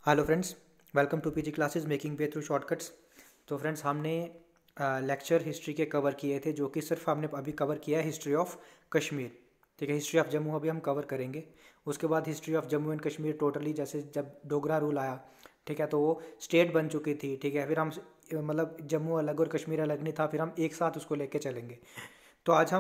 Hello friends, welcome to PG classes making way through shortcuts. तो friends, हमने lecture history के cover किए थे, जो कि सिर्फ हमने अभी कवर किया है हिस्ट्री ऑफ कश्मीर। ठीक है, हिस्ट्री ऑफ जम्मू अभी हम कवर करेंगे। उसके बाद history of Jammu and Kashmir totally, जैसे जब डोगरा रूल आया, ठीक है, तो वो स्टेट बन चुकी थी। ठीक है, फिर हम मतलब जम्मू अलग और कश्मीर अलग नहीं था, फिर हम एक साथ उसको लेके चलेंगे। तो आज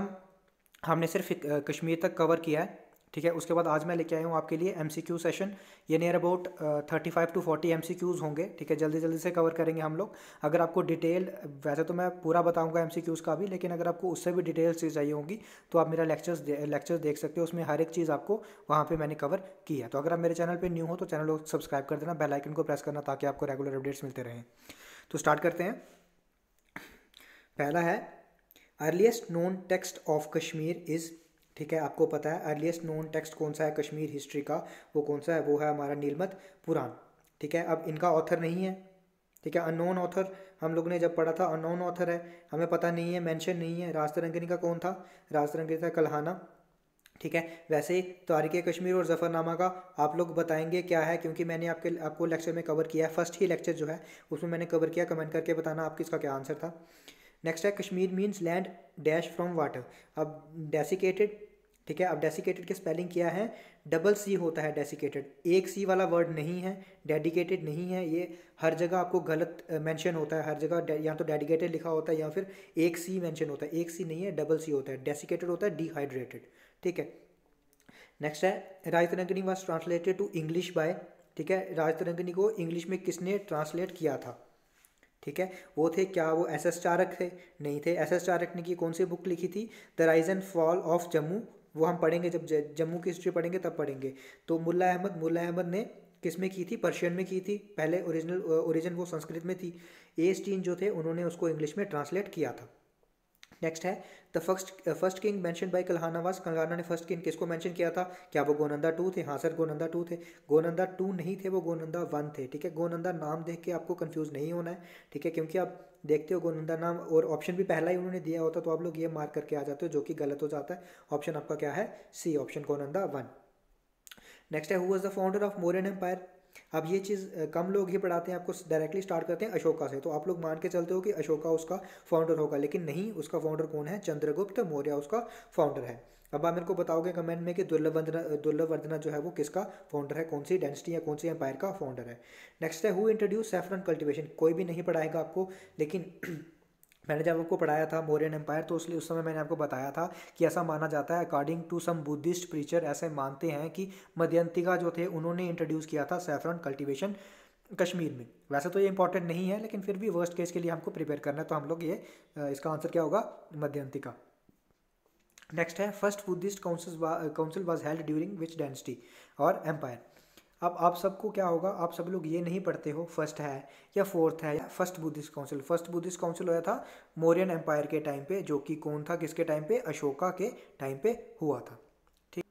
हमने सिर्फ कश्मीर तक कवर किया है। ठीक है, उसके बाद आज मैं लेके आया हूँ आपके लिए एमसीक्यू सेशन। ये नियर अबाउट 35 टू 40 एमसीक्यूज़ होंगे। ठीक है, जल्दी जल्दी से कवर करेंगे हम लोग। अगर आपको डिटेल, वैसे तो मैं पूरा बताऊंगा एमसीक्यूज़ का भी, लेकिन अगर आपको उससे भी डिटेल्स चाहिए होंगी तो आप मेरा लेक्चर्स देख सकते हो। उसमें हर एक चीज़ आपको वहाँ पे मैंने कवर की है। तो अगर आप मेरे चैनल पर न्यू हो तो चैनल को सब्सक्राइब कर देना, बेल आइकन को प्रेस करना, ताकि आपको रेगुलर अपडेट्स मिलते रहें। तो स्टार्ट करते हैं। पहला है earliest known text of Kashmir is. ठीक है, आपको पता है अर्लीस्ट नोन टेक्स्ट कौन सा है कश्मीर हिस्ट्री का, वो कौन सा है? वो है हमारा नीलमत पुराण। ठीक है, अब इनका ऑथर नहीं है। ठीक है, अननोन ऑथर हम लोग ने जब पढ़ा था, अननोन ऑथर है, हमें पता नहीं है, मेंशन नहीं है। राजतरंगिनी का कौन था? राजतरंगिनी था कल्हाना। ठीक है, वैसे ही तारीख़ कश्मीर और ज़फ़रनामा का आप लोग बताएंगे क्या है, क्योंकि मैंने आपको लेक्चर में कवर किया है। फर्स्ट ही लेक्चर जो है उसमें मैंने कवर किया। कमेंट करके बताना आपकी इसका क्या आंसर था। नेक्स्ट है Kashmir means land dash from water. अब डेसिकेटेड, ठीक है, अब डेसिकेटेड की स्पेलिंग क्या है? डबल सी होता है डेसिकेटेड, एक सी वाला वर्ड नहीं है, डेडिकेटेड नहीं है। ये हर जगह आपको गलत मेंशन होता है। हर जगह या तो डेडिकेटेड लिखा होता है या फिर एक सी मेंशन होता है। एक सी नहीं है, डबल सी होता है। डेसिकेटेड होता है डिहाइड्रेटेड। ठीक है, नेक्स्ट है Rajatarangini was translated to English by. ठीक है, राजतरंगिनी को इंग्लिश में किसने ट्रांसलेट किया था? ठीक है, वो थे क्या? वो एस एस चारक थे? नहीं थे। एस एस चारक ने की कौन सी बुक लिखी थी? The rise and fall of Jammu. वो हम पढ़ेंगे जब जम्मू की हिस्ट्री पढ़ेंगे तब पढ़ेंगे। तो मुल्ला अहमद ने किस में की थी? पर्शियन में की थी। पहले ओरिजिन वो संस्कृत में थी। ए स्टीन जो थे उन्होंने उसको इंग्लिश में ट्रांसलेट किया था। नेक्स्ट है the first king mention by Kalhana was. Kalhana ने फर्स्ट किंग किसको मेंशन किया था? क्या वो गोनंदा टू थे? हाँ सर, गोनंदा टू थे। गोनंदा टू नहीं थे, वो गोनंदा वन थे। ठीक है, गोनंदा नाम देख के आपको कंफ्यूज नहीं होना है। ठीक है, क्योंकि आप देखते हो गोनंदा नाम और ऑप्शन भी पहला ही उन्होंने दिया होता, तो आप लोग ये मार्क करके आ जाते हो, जो कि गलत हो जाता है। ऑप्शन आपका क्या है? C option, Gonanda one. Next है who was the founder of Mauryan empire. अब ये चीज़ कम लोग ही पढ़ाते हैं आपको। डायरेक्टली स्टार्ट करते हैं अशोका से, तो आप लोग मान के चलते हो कि अशोका उसका फाउंडर होगा, लेकिन नहीं, उसका फाउंडर कौन है? चंद्रगुप्त मौर्य उसका फाउंडर है। अब आप मेरे को बताओगे कमेंट में कि दुर्लभवर्धना जो है वो किसका फाउंडर है? कौन सी डायनेस्टी या कौन सी एम्पायर का फाउंडर है? नेक्स्ट है हु इंट्रोड्यूस सैफरन कल्टीवेशन। कोई भी नहीं पढ़ाएगा आपको, लेकिन मैंने जब आपको पढ़ाया था मौर्यन एम्पायर, तो उसलिए उस समय मैंने आपको बताया था कि ऐसा माना जाता है, according to some Buddhist preacher ऐसे मानते हैं कि मध्यंतिका जो थे उन्होंने इंट्रोड्यूस किया था सैफरन कल्टीवेशन कश्मीर में। वैसे तो ये इंपॉर्टेंट नहीं है, लेकिन फिर भी वर्स्ट केस के लिए हमको प्रिपेयर करना है, तो हम लोग ये इसका आंसर क्या होगा? मध्यंतिका। नेक्स्ट है first Buddhist council was held during which dynasty और एम्पायर। अब आप सबको क्या होगा, आप सब लोग ये नहीं पढ़ते हो फर्स्ट है या फोर्थ है या first Buddhist council. First Buddhist council हुआ था मौर्यन एम्पायर के टाइम पे, जो कि कौन था? किसके टाइम पे? अशोका के टाइम पे हुआ था। ठीक,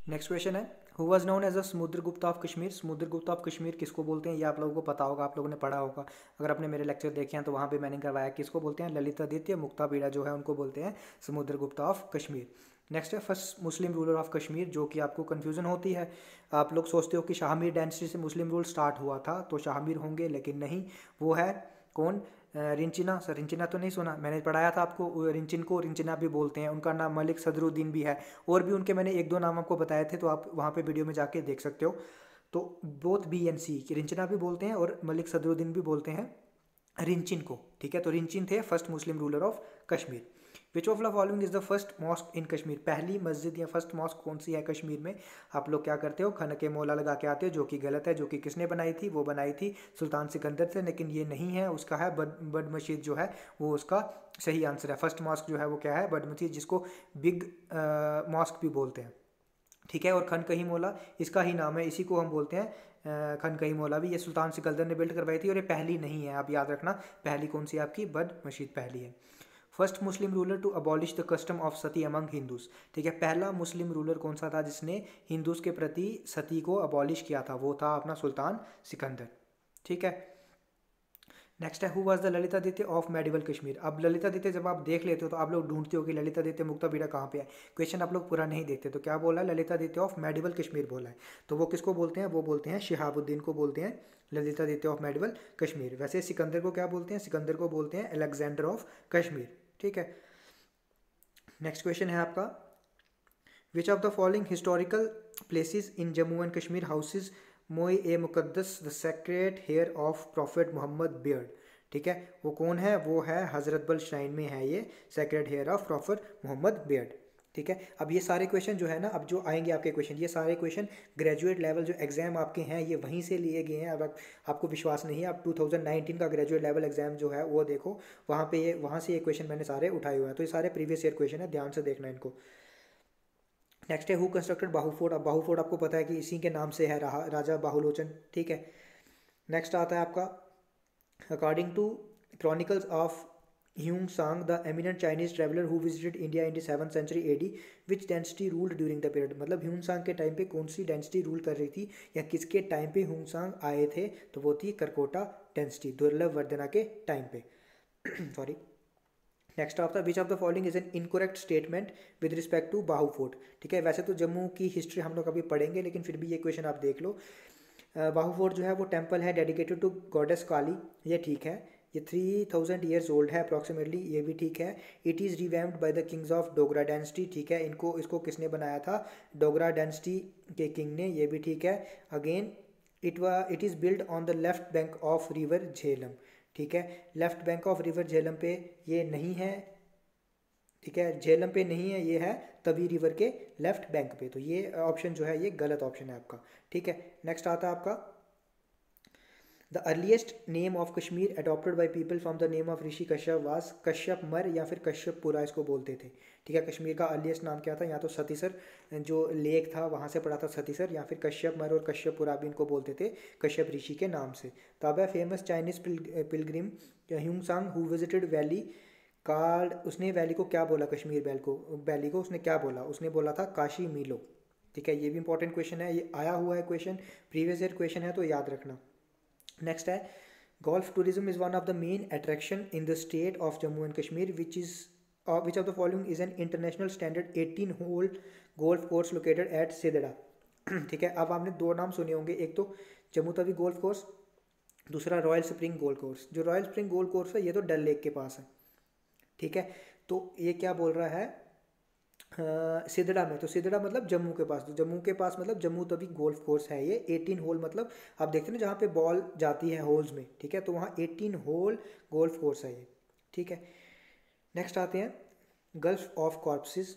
नेक्स्ट क्वेश्चन है who was known as a Samudragupta of Kashmir. Samudragupta of Kashmir किसको बोलते हैं? ये आप लोगों को पता होगा, आप लोगों ने पढ़ा होगा। अगर आपने मेरे लेक्चर देखे हैं तो वहाँ पे मैंने करवाया। किसको बोलते हैं? ललितादित्य मुक्तापीड़ा जो है उनको बोलते हैं समुद्रगुप्त ऑफ कश्मीर। नेक्स्ट है first Muslim ruler of Kashmir, जो कि आपको कन्फ्यूजन होती है। आप लोग सोचते हो कि शाहमीर डायनेस्टी से मुस्लिम रूल स्टार्ट हुआ था, तो शाहमीर होंगे, लेकिन नहीं, वो है कौन? रिंचिना। सर, रिंचिना तो नहीं सुना? मैंने पढ़ाया था आपको, रिंचिन को रिंचिना भी बोलते हैं। उनका नाम मलिक सदरुद्दीन भी है, और भी उनके मैंने एक दो नाम आपको बताए थे, तो आप वहाँ पे वीडियो में जाके देख सकते हो। तो बोथ बी एन सी, रिंचिना भी बोलते हैं और मलिक सदरुद्दीन भी बोलते हैं रिंचिन को। ठीक है, तो रिंचिन थे first Muslim ruler of Kashmir. Which of the following is the first mosque in Kashmir. पहली मस्जिद या फर्स्ट मॉस्क कौन सी है कश्मीर में? आप लोग क्या करते हो? खन के मौला लगा के आते हो, जो कि गलत है। जो कि किसने बनाई थी? वो बनाई थी सुल्तान सिकंदर से, लेकिन ये नहीं है। उसका है बड मस्जिद जो है वो उसका सही आंसर है। फर्स्ट मॉस्क जो है वो क्या है? बड मस्जिद, जिसको बिग मॉस्क भी बोलते हैं। ठीक है, और खन कही मौला इसका ही नाम है, इसी को हम बोलते हैं खन कही मौला भी। ये सुल्तान सिकंदर ने बिल्ड करवाई थी, और ये पहली नहीं है, आप याद रखना। पहली कौन सी आपकी? बड मस्जिद पहली है। First Muslim ruler to abolish the custom of sati among Hindus. ठीक है, पहला मुस्लिम रूलर कौन सा था जिसने हिंदूज के प्रति सती को अबॉलिश किया था? वो था अपना सुल्तान सिकंदर। ठीक है, नेक्स्ट है who was the Lalitaditya of medieval Kashmir. अब ललितादित्य जब आप देख लेते हो तो आप लोग ढूंढते हो कि ललितादित्य मुक्ताबीड़ा कहाँ पे है, क्वेश्चन आप लोग पूरा नहीं देखते। तो क्या बोला है, ललितादित्य ऑफ मेडिवल कश्मीर बोला है। तो वो किसको बोलते हैं, वो बोलते हैं शिहाबुद्दीन को बोलते हैं ललितादित्य ऑफ मेडिवल कश्मीर। वैसे सिकंदर को क्या बोलते हैं, सिकंदर को बोलते हैं अलेक्जेंडर ऑफ कश्मीर। ठीक है, नेक्स्ट क्वेश्चन है आपका, which of the following historical places in Jammu and Kashmir houses Moi e Muqaddas the sacred hair of prophet Mohammad beard. ठीक है, वो कौन है, वो है हजरत बल श्राइन में है ये sacred hair of prophet Mohammad beard. ठीक है, अब ये सारे क्वेश्चन जो है ना, अब जो आएंगे आपके क्वेश्चन, ये सारे क्वेश्चन ग्रेजुएट लेवल जो एग्जाम आपके हैं ये वहीं से लिए गए हैं। अब आपको विश्वास नहीं है, आप 2019 का ग्रेजुएट लेवल एग्जाम जो है वो देखो, वहाँ पे ये वहाँ से ये क्वेश्चन मैंने सारे उठाए हुए हैं। तो ये सारे प्रीवियस ईयर क्वेश्चन है, ध्यान से देखना इनको। नेक्स्ट है हु कंस्ट्रक्टेड बाहू फोर्ट। अब बाहू फोर्ट आपको पता है कि इसी के नाम से है, राजा बाहुलोचन। ठीक है, नेक्स्ट आता है आपका, according to chronicles of Hiuen Tsang the eminent Chinese traveller who visited India in the 7th century AD which dynasty ruled during the period. मतलब ह्यूंग सांग के टाइम पे कौन सी डेंसिटी रूल कर रही थी, या किसके टाइम पे ह्यूंग सांग आए थे, तो वो थी करकोटा डेंसिटी, दुर्लभ वर्धना के टाइम पे। Sorry. Next of the which of the following is an incorrect statement with respect to Bahu fort. ठीक है, वैसे तो जम्मू की हिस्ट्री हम लोग अभी पढ़ेंगे, लेकिन फिर भी ये क्वेश्चन आप देख लो। बाहू फोर्ट जो है वो टेम्पल है डेडिकेटेड टू गॉडेस काली, ये ठीक है। ये 3000 ईयर्स ओल्ड है अप्रॉक्सीमेटली, ये भी ठीक है। It is revamped by the Kings of Dogra dynasty. ठीक है, इसको किसने बनाया था, डोगरा डायनेस्टी के किंग ने, ये भी ठीक है। Again it is build on the left bank of river Jhelum. ठीक है, left bank of river Jhelum पे ये नहीं है। ठीक है, झेलम पे नहीं है, ये है तवी रिवर के लेफ्ट बैंक पे। तो ये ऑप्शन जो है ये गलत ऑप्शन है आपका। ठीक है, नेक्स्ट आता है आपका, the earliest name of Kashmir adopted by people from the name of Rishi Kashyap was Kashyap मर या फिर कश्यपपुरा इसको बोलते थे। ठीक है, कश्मीर का अर्लीस्ट नाम क्या था, या तो सतीसर जो लेक था वहाँ से पड़ा था सतीसर, या फिर कश्यप मर और कश्यपपुरा भी इनको बोलते थे कश्यप ऋषि के नाम से। तो अब है फेमस चाइनीज पिलग्रिम ह्यूंग सांग हु विजिटेड वैली कार्ड, उसने वैली को क्या बोला, कश्मीर वैली को उसने क्या बोला, उसने बोला था काशी मीलो। ठीक है, ये भी इंपॉर्टेंट क्वेश्चन है, ये आया हुआ है क्वेश्चन, प्रीवियस ईयर क्वेश्चन है, तो याद रखना। नेक्स्ट है, golf tourism is one of the main attraction in the state of Jammu and Kashmir which of the following is an international standard 18 hole golf course located at Sidhra. ठीक है, अब आपने दो नाम सुने होंगे, एक तो जम्मू तवी गोल्फ कोर्स, दूसरा रॉयल स्प्रिंग गोल्फ कोर्स। जो रॉयल स्प्रिंग गोल्फ कोर्स है ये तो डल लेक के पास है। ठीक है, तो ये क्या बोल रहा है, सिदड़ा में, तो सिदड़ा मतलब जम्मू के पास, तो जम्मू के पास मतलब जम्मू तवी गोल्फ कोर्स है ये। 18 होल मतलब आप देखते हैं ना जहाँ पे बॉल जाती है होल्स में, ठीक है, तो वहाँ 18 होल गोल्फ कोर्स है ये। ठीक है, नेक्स्ट आते हैं गल्फ ऑफ कॉर्पसेस।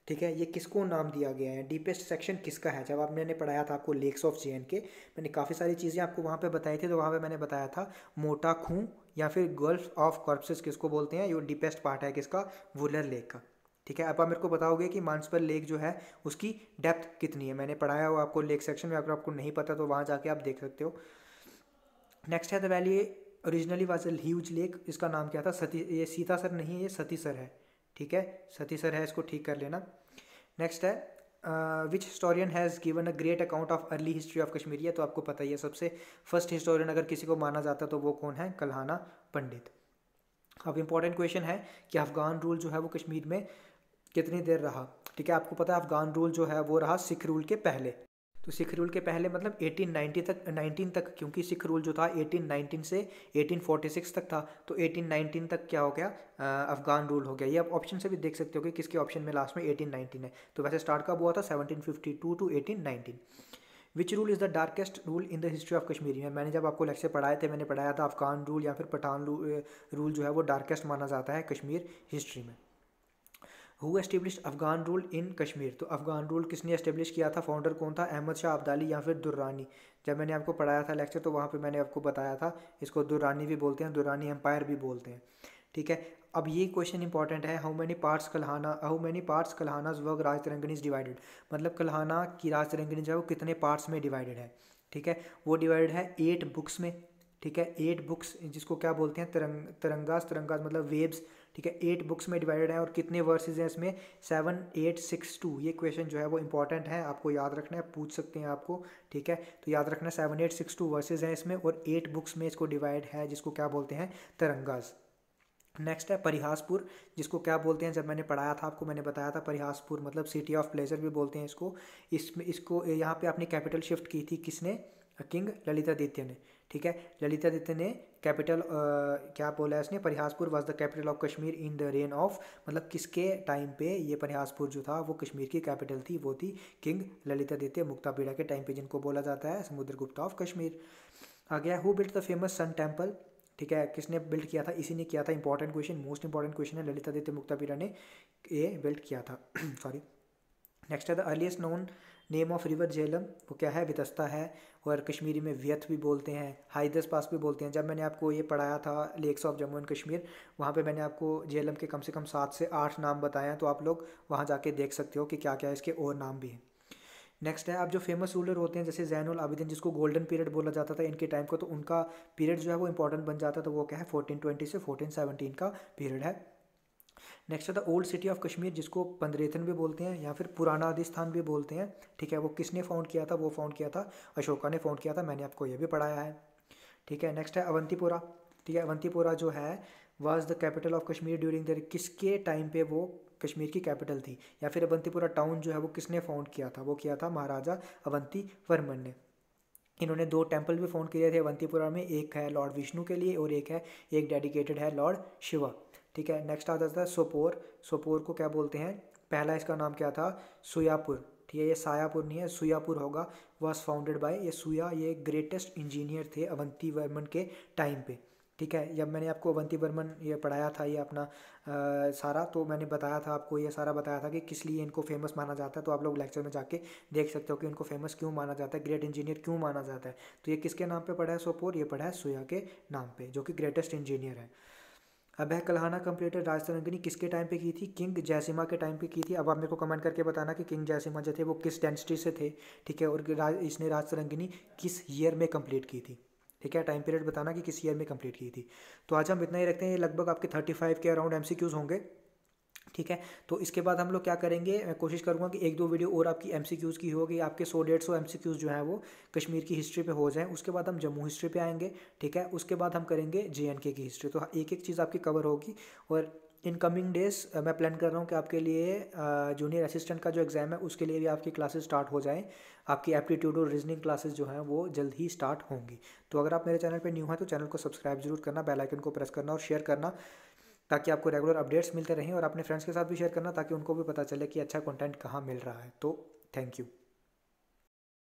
ठीक है, ये किसको नाम दिया गया है, डीपेस्ट सेक्शन किसका है। जब मैंने पढ़ाया था आपको लेक्स ऑफ JNK, मैंने काफ़ी सारी चीज़ें आपको वहाँ पे बताई थी, तो वहाँ पे मैंने बताया था मोटा खूह या फिर गल्फ ऑफ कॉर्पसेस किसको बोलते हैं, ये डीपेस्ट पार्ट है किसका, वुलर लेक का। ठीक है, अब आप मेरे को बताओगे कि मानसबल लेक जो है उसकी डेप्थ कितनी है, मैंने पढ़ाया हुआ आपको लेक सेक्शन में, अगर आपको नहीं पता तो वहाँ जाके आप देख सकते हो। नेक्स्ट है the valley originally was a huge lake, इसका नाम क्या था, ये सीतासर नहीं है, ये सतीसर है। ठीक है, सतीसर है, इसको ठीक कर लेना। नेक्स्ट है which historian has given a great account of early history of Kashmir. ये तो आपको पता ही है, सबसे फर्स्ट हिस्टोरियन अगर किसी को माना जाता तो वो कौन है, कल्हाना पंडित। अब इंपॉर्टेंट क्वेश्चन है कि अफगान रूल जो है वो कश्मीर में कितनी देर रहा। ठीक है, आपको पता है अफगान रूल जो है वो रहा सिख रूल के पहले। तो सिख रूल के पहले मतलब 1819 तक, क्योंकि सिख रूल जो था 1819 से 1846 तक था, तो 1819 तक क्या हो गया, अफगान रूल हो गया। ये आप ऑप्शन से भी देख सकते हो कि किसके ऑप्शन में लास्ट में 1819 है। तो वैसे स्टार्ट कब हुआ था, 1752 to 1819। Which rule is the darkest rule in the history of Kashmir. मैंने जब आपको लेक्चर पढ़ाए थे, मैंने पढ़ाया था अफगान रूल या फिर पठान रूल जो है वो डार्केस्ट माना जाता है कश्मीर हिस्ट्री में। Who establish Afghan rule in Kashmir. तो अफगान रूल किसने एस्टेब्लिश किया था, फाउंडर कौन था, अहमद शाह अब्दाली या फिर दुर्रानी। जब मैंने आपको पढ़ाया था लेक्चर तो वहाँ पे मैंने आपको बताया था, इसको दुर्रानी भी बोलते हैं, दुर्रानी एम्पायर भी बोलते हैं। ठीक है, अब ये क्वेश्चन इंपॉर्टेंट है, how many parts Kalhana's work Rajatarangini is divided. मतलब कल्हाना की राज तरंगनी जो है वो कितने पार्ट्स में डिवाइडेड है। ठीक है, वो डिवाइडेड है 8 बुक्स में। ठीक है, 8 बुक्स जिसको क्या बोलते हैं, तरंगाज मतलब वेब्स। ठीक है, 8 बुक्स में डिवाइडेड है। और कितने वर्सेज हैं इसमें? 7862। ये क्वेश्चन जो है वो इंपॉर्टेंट है, आपको याद रखना है, पूछ सकते हैं आपको। ठीक है, तो याद रखना 7862 वर्सेज हैं इसमें और 8 बुक्स में इसको डिवाइड है, जिसको क्या बोलते हैं? तरंगाज। नेक्स्ट है परिहासपुर, जिसको क्या बोलते हैं? जब मैंने पढ़ाया था आपको, मैंने बताया था परिहासपुर मतलब सिटी ऑफ प्लेजर भी बोलते हैं इसको। इसको यहाँ पे अपनी कैपिटल शिफ्ट की थी किसने? किंग ललितादित्य ने। ठीक है, ललितादित्य ने कैपिटल क्या बोला है इसने? Parihaspur was the capital of Kashmir in the rain of, मतलब किसके टाइम पे ये परिहासपुर जो था वो कश्मीर की कैपिटल थी? वो थी किंग ललितादित्य मुक्तापीड़ा के टाइम पे, जिनको बोला जाता है समुद्रगुप्त ऑफ कश्मीर। आ गया who built the famous sun temple. ठीक है, किसने बिल्ड किया था? इसी ने किया था। Important question, most important question है, ललितादित्य मुक्तापीड़ा ने ये बिल्ड किया था। सॉरी। नेक्स्ट है the earliest known name of river Jhelum, वो क्या है? वितस्ता है। और कश्मीरी में व्यथ भी बोलते हैं, हाइदस पास भी बोलते हैं। जब मैंने आपको ये पढ़ाया था lakes of Jammu and Kashmir, वहाँ पे मैंने आपको झेलम के कम से कम 7 से 8 नाम बताए हैं, तो आप लोग वहाँ जाके देख सकते हो कि क्या क्या इसके और नाम भी हैं। नेक्स्ट है, अब जो फेमस रूलर होते हैं जैसे ज़ैनुल आबिदीन, जिसको गोल्डन पीरियड बोला जाता था इनके टाइम को, तो उनका पीरियड जो है वो इंपॉर्टेंट बन जाता था। वो क्या है? 1420 से 1417 का पीरियड है। नेक्स्ट है the old city of Kashmir, जिसको पंद्रेथन भी बोलते हैं या फिर पुराना आदिस्थान भी बोलते हैं। ठीक है, वो किसने फाउंड किया था? वो फाउंड किया था अशोका ने फाउंड किया था, मैंने आपको ये भी पढ़ाया है। ठीक है, नेक्स्ट है अवंतीपुरा। ठीक है, अवंतीपुरा जो है was the capital of Kashmir during the, किसके टाइम पे वो कश्मीर की कैपिटल थी? या फिर अवंतीपुरा टाउन जो है वो किसने फाउंड किया था? वो किया था महाराजा अवंती वर्मन ने। इन्होंने 2 टेम्पल भी फाउंड किए थे अवंतीपुरा में, एक है लॉर्ड विष्णु के लिए और एक डेडिकेटेड है लॉर्ड शिवा। ठीक है, नेक्स्ट आता था सोपोर। सोपोर को क्या बोलते हैं? पहला इसका नाम क्या था? सुयापुर। ठीक है, ये सायापुर नहीं है, सुयापुर होगा। वॉज फाउंडेड बाय, ये सुया ये ग्रेटेस्ट इंजीनियर थे अवंती वर्मन के टाइम पे। ठीक है, जब मैंने आपको अवंती वर्मन ये पढ़ाया था ये अपना सारा, तो मैंने बताया था आपको, ये सारा बताया था कि किस लिए इनको फेमस माना जाता है। तो आप लोग लेक्चर में जाके देख सकते हो कि इनको फेमस क्यों माना जाता है, ग्रेट इंजीनियर क्यों माना जाता है। तो ये किसके नाम पे पढ़ा है सोपोर? ये पढ़ा है सुया के नाम पे, जो कि ग्रेटेस्ट इंजीनियर है। अब है कल्हाना कंप्लीटेड राज तरंगिणी किसके टाइम पे की थी? किंग जयसिम्हा के टाइम पे की थी। अब आप मेरे को कमेंट करके बताना कि किंग जयसिम्हा जो थे वो किस डेंसिटी से थे। ठीक है, और इसने राज तरंगिणी किस ईयर में कंप्लीट की थी? ठीक है, टाइम पीरियड बताना कि किस ईयर में कंप्लीट की थी। तो आज हम इतना ही रखते हैं, ये लगभग आपके 35 के अराउंड एमसीक्यूज होंगे। ठीक है, तो इसके बाद हम लोग क्या करेंगे, मैं कोशिश करूंगा कि 1-2 वीडियो और आपकी एमसीक्यूज़ की होगी, आपके 100-150 एमसीक्यूज़ जो है वो कश्मीर की हिस्ट्री पे हो जाएं। उसके बाद हम जम्मू हिस्ट्री पे आएंगे। ठीक है, उसके बाद हम करेंगे जेएनके की हिस्ट्री। तो एक एक चीज़ आपकी कवर होगी। और इन कमिंग डेज मैं प्लान कर रहा हूँ कि आपके लिए जूनियर असिस्टेंट का जो एग्ज़ाम है उसके लिए भी आपकी क्लासेस स्टार्ट हो जाएँ। आपकी एप्टीट्यूड और रीजनिंग क्लासेस जो हैं वो जल्द ही स्टार्ट होंगी। तो अगर आप मेरे चैनल पर न्यू हैं तो चैनल को सब्सक्राइब जरूर करना, बेल आइकन को प्रेस करना और शेयर करना, ताकि आपको रेगुलर अपडेट्स मिलते रहें। और अपने फ्रेंड्स के साथ भी शेयर करना ताकि उनको भी पता चले कि अच्छा कंटेंट कहाँ मिल रहा है। तो थैंक यू।